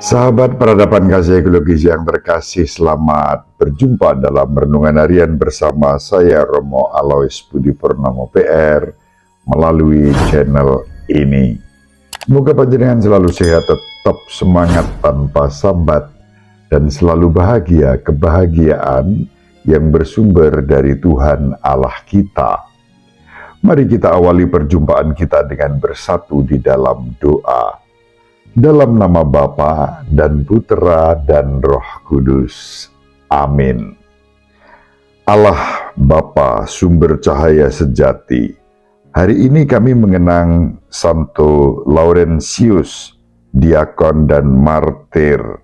Sahabat peradaban kasih ekologis yang terkasih, selamat berjumpa dalam renungan harian bersama saya Romo Alois Budi Purnomo PR melalui channel ini. Semoga panjenengan selalu sehat, tetap semangat tanpa sambat, dan selalu bahagia kebahagiaan yang bersumber dari Tuhan Allah kita. Mari kita awali perjumpaan kita dengan bersatu di dalam doa. Dalam nama Bapa dan Putera dan Roh Kudus. Amin. Allah Bapa sumber cahaya sejati, hari ini kami mengenang Santo Laurentius, diakon dan martir.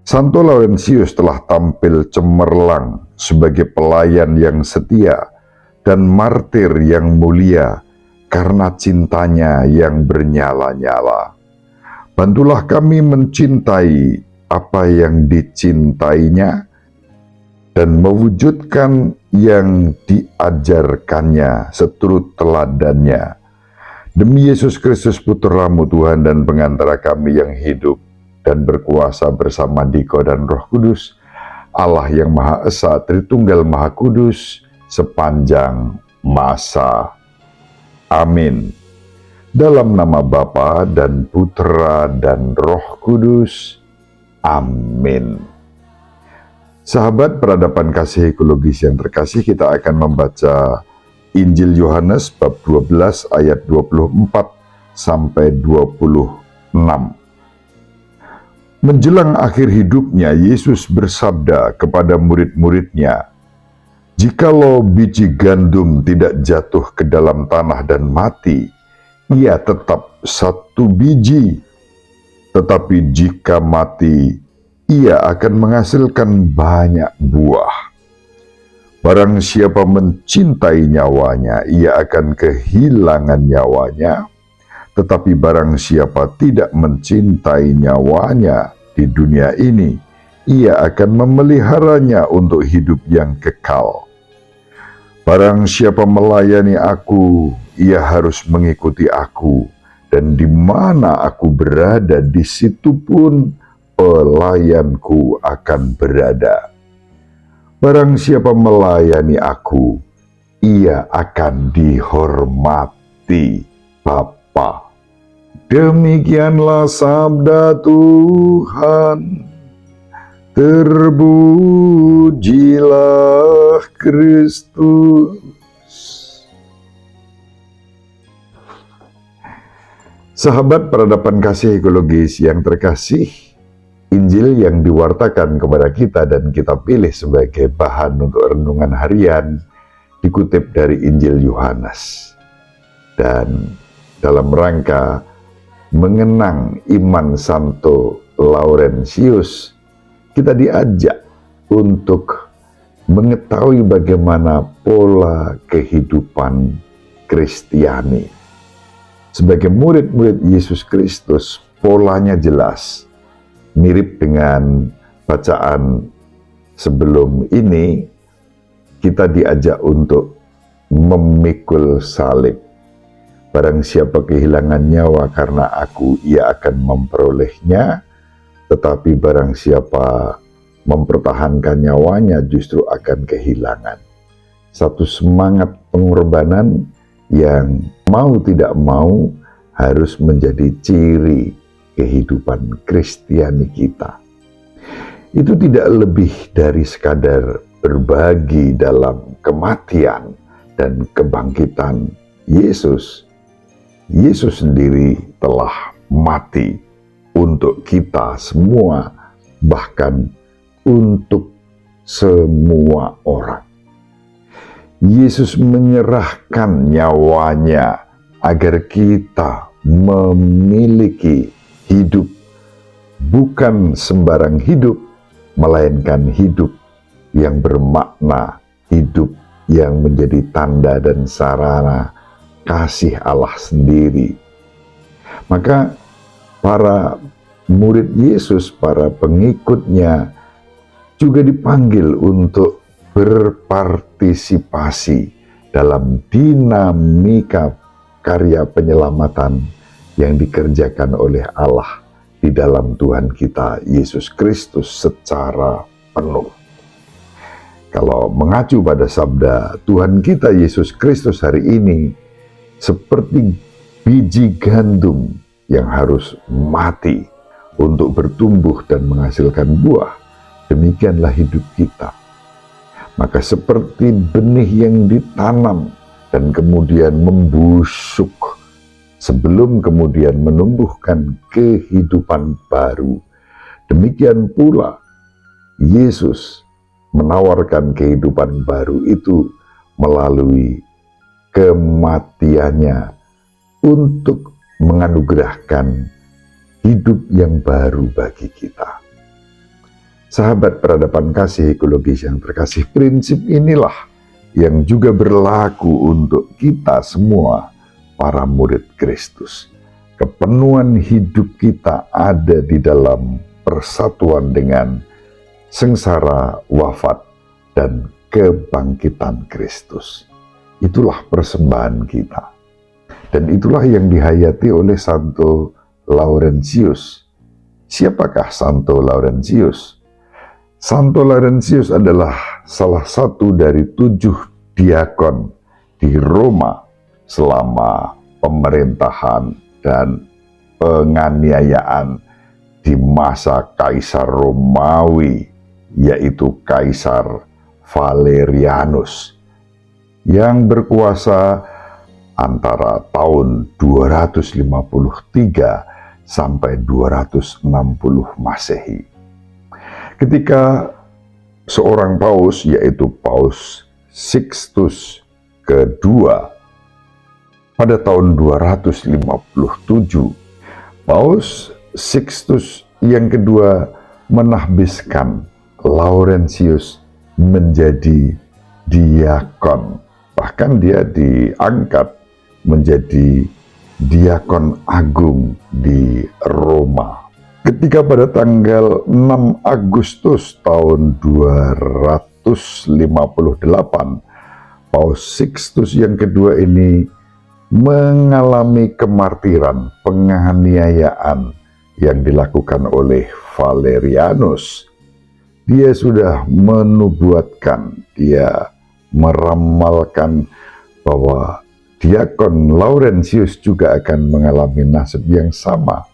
Santo Laurentius telah tampil cemerlang sebagai pelayan yang setia dan martir yang mulia karena cintanya yang bernyala-nyala. Bantulah kami mencintai apa yang dicintainya dan mewujudkan yang diajarkannya seturut teladannya. Demi Yesus Kristus Putra-Mu Tuhan dan pengantara kami yang hidup dan berkuasa bersama Diko dan Roh Kudus, Allah yang Maha Esa, Tritunggal Maha Kudus, sepanjang masa. Amin. Dalam nama Bapa dan Putera dan Roh Kudus. Amin. Sahabat peradaban kasih ekologis yang terkasih, kita akan membaca Injil Yohanes bab 12 ayat 24 sampai 26. Menjelang akhir hidupnya, Yesus bersabda kepada murid-muridnya, "Jikalau biji gandum tidak jatuh ke dalam tanah dan mati, ia tetap satu biji, tetapi jika mati, ia akan menghasilkan banyak buah. Barang siapa mencintai nyawanya, ia akan kehilangan nyawanya, tetapi barang siapa tidak mencintai nyawanya di dunia ini, ia akan memeliharanya untuk hidup yang kekal. Barang siapa melayani aku, ia harus mengikuti aku, dan di mana aku berada, di situ pun pelayanku akan berada. Barang siapa melayani aku, ia akan dihormati Bapa." Demikianlah sabda Tuhan. Terpujilah Kristus. Sahabat peradaban kasih ekologis yang terkasih, Injil yang diwartakan kepada kita dan kita pilih sebagai bahan untuk renungan harian dikutip dari Injil Yohanes. Dan dalam rangka mengenang iman Santo Laurentius, kita diajak untuk mengetahui bagaimana pola kehidupan Kristiani. Sebagai murid-murid Yesus Kristus, polanya jelas. Mirip dengan bacaan sebelum ini, kita diajak untuk memikul salib. Barang siapa kehilangan nyawa karena aku, ia akan memperolehnya. Tetapi barang siapa mempertahankan nyawanya justru akan kehilangan. Satu semangat pengorbanan yang mau tidak mau harus menjadi ciri kehidupan Kristiani kita. Itu tidak lebih dari sekadar berbagi dalam kematian dan kebangkitan Yesus. Yesus sendiri telah mati untuk kita semua, bahkan untuk semua orang. Yesus menyerahkan nyawanya agar kita memiliki hidup, bukan sembarang hidup, melainkan hidup yang bermakna, hidup yang menjadi tanda dan sarana kasih Allah sendiri. Maka para murid Yesus, para pengikutnya juga dipanggil untuk berpartisipasi dalam dinamika karya penyelamatan yang dikerjakan oleh Allah di dalam Tuhan kita Yesus Kristus secara penuh. Kalau mengacu pada sabda Tuhan kita Yesus Kristus hari ini, seperti biji gandum yang harus mati untuk bertumbuh dan menghasilkan buah, demikianlah hidup kita. Maka seperti benih yang ditanam dan kemudian membusuk sebelum kemudian menumbuhkan kehidupan baru, demikian pula Yesus menawarkan kehidupan baru itu melalui kematiannya untuk menganugerahkan hidup yang baru bagi kita. Sahabat peradaban kasih ekologis yang terkasih, prinsip inilah yang juga berlaku untuk kita semua, para murid Kristus. Kepenuhan hidup kita ada di dalam persatuan dengan sengsara, wafat, dan kebangkitan Kristus. Itulah persembahan kita. Dan itulah yang dihayati oleh Santo Laurentius. Siapakah Santo Laurentius? Santo Laurentius adalah salah satu dari 7 diakon di Roma selama pemerintahan dan penganiayaan di masa Kaisar Romawi, yaitu Kaisar Valerianus, yang berkuasa antara tahun 253 sampai 260 Masehi. Ketika seorang paus, yaitu Paus Sixtus kedua, pada tahun 257, Paus Sixtus yang kedua menahbiskan Laurentius menjadi diakon. Bahkan dia diangkat menjadi diakon agung di Roma. Ketika pada tanggal 6 Agustus tahun 258, Paus Sixtus yang kedua ini mengalami kemartiran, penganiayaan yang dilakukan oleh Valerianus. Dia sudah menubuatkan, dia meramalkan bahwa diakon Laurentius juga akan mengalami nasib yang sama,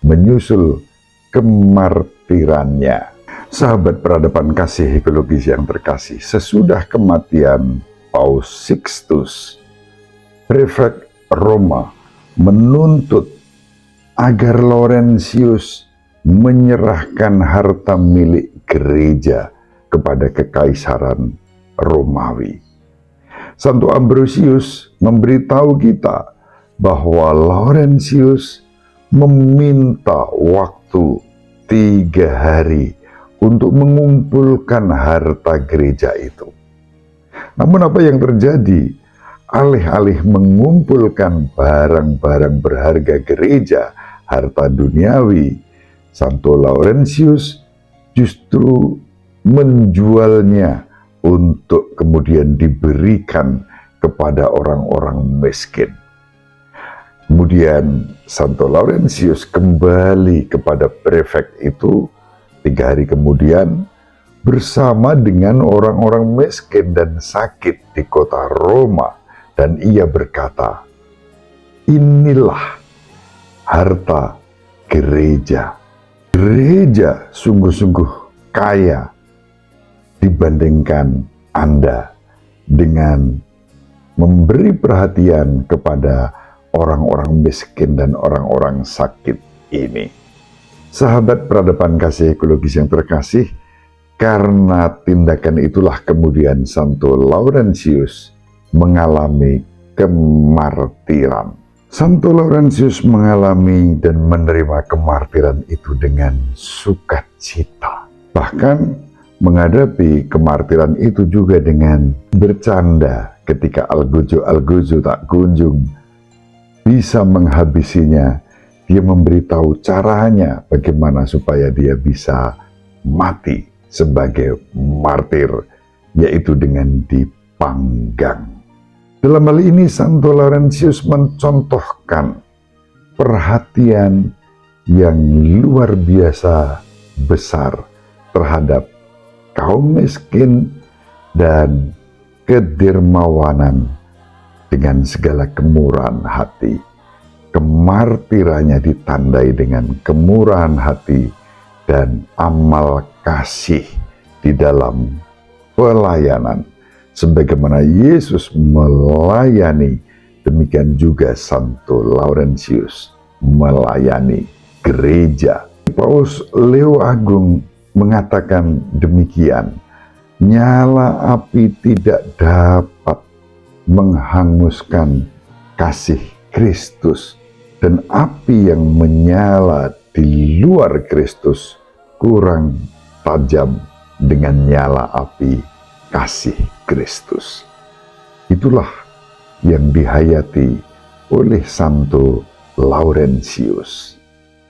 menyusul kemartirannya. Sahabat peradaban kasih ekologis yang terkasih, sesudah kematian Paus Sixtus, prefek Roma menuntut agar Laurentius menyerahkan harta milik gereja kepada kekaisaran Romawi. Santo Ambrosius memberitahu kita bahwa Laurentius meminta waktu 3 hari untuk mengumpulkan harta gereja itu. Namun apa yang terjadi? Alih-alih mengumpulkan barang-barang berharga gereja, harta duniawi, Santo Laurentius justru menjualnya untuk kemudian diberikan kepada orang-orang miskin. Kemudian Santo Laurentius kembali kepada prefek itu 3 hari kemudian bersama dengan orang-orang miskin dan sakit di kota Roma, dan ia berkata, "Inilah harta gereja. Gereja sungguh-sungguh kaya dibandingkan Anda dengan memberi perhatian kepada orang-orang miskin dan orang-orang sakit ini." Sahabat peradaban kasih ekologis yang terkasih, karena tindakan itulah kemudian Santo Laurentius mengalami kemartiran. Santo Laurentius mengalami dan menerima kemartiran itu dengan sukacita. Bahkan menghadapi kemartiran itu juga dengan bercanda ketika Algojo tak kunjung bisa menghabisinya. Dia memberitahu caranya bagaimana supaya dia bisa mati sebagai martir, yaitu dengan dipanggang. Dalam hal ini Santo Laurentius mencontohkan perhatian yang luar biasa besar terhadap kaum miskin dan kedermawanan dengan segala kemurahan hati. Kemartirannya ditandai dengan kemurahan hati dan amal kasih di dalam pelayanan. Sebagaimana Yesus melayani, demikian juga Santo Laurentius melayani gereja. Paus Leo Agung mengatakan demikian, nyala api tidak dapat menghanguskan kasih Kristus, dan api yang menyala di luar Kristus kurang tajam dengan nyala api kasih Kristus. Itulah yang dihayati oleh Santo Laurentius.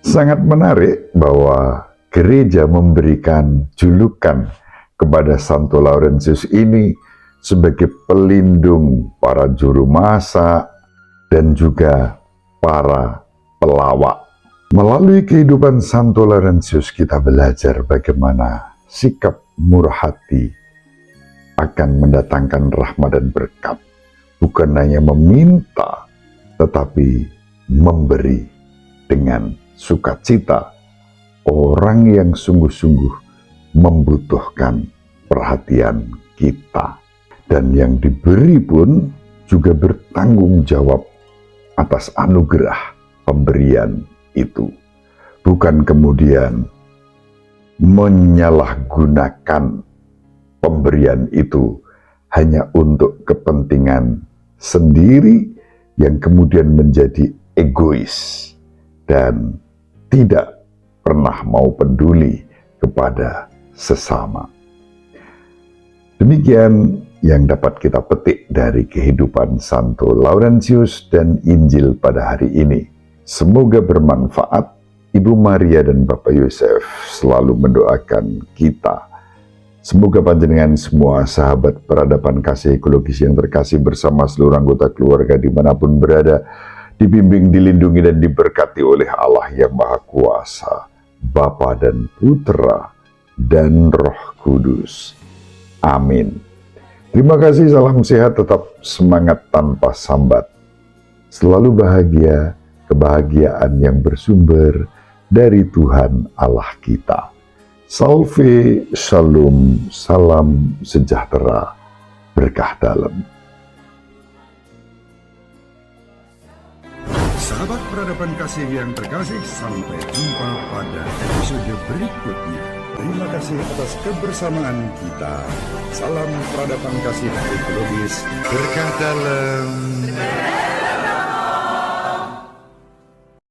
Sangat menarik bahwa gereja memberikan julukan kepada Santo Laurentius ini sebagai pelindung para juru masak dan juga para pelawak. Melalui kehidupan Santo Laurentius kita belajar bagaimana sikap murah hati akan mendatangkan rahmat dan berkat. Bukan hanya meminta, tetapi memberi dengan sukacita. Orang yang sungguh-sungguh membutuhkan perhatian kita. Dan yang diberi pun juga bertanggung jawab atas anugerah pemberian itu. Bukan kemudian menyalahgunakan pemberian itu hanya untuk kepentingan sendiri yang kemudian menjadi egois dan tidak pernah mau peduli kepada sesama. Demikian yang dapat kita petik dari kehidupan Santo Laurentius dan Injil pada hari ini. Semoga bermanfaat. Ibu Maria dan Bapak Yosef selalu mendoakan kita. Semoga panjenengan semua sahabat peradaban kasih ekologis yang terkasih bersama seluruh anggota keluarga dimanapun berada, dibimbing, dilindungi, dan diberkati oleh Allah yang Maha Kuasa, Bapa dan Putra dan Roh Kudus. Amin. Terima kasih, salam sehat, tetap semangat tanpa sambat. Selalu bahagia, kebahagiaan yang bersumber dari Tuhan Allah kita. Salve, shalom, salam sejahtera, berkah dalam. Sahabat peradaban kasih yang terkasih, sampai jumpa pada episode berikutnya. Terima kasih atas kebersamaan kita. Salam peradaban kasih ekologis, berkah dalam.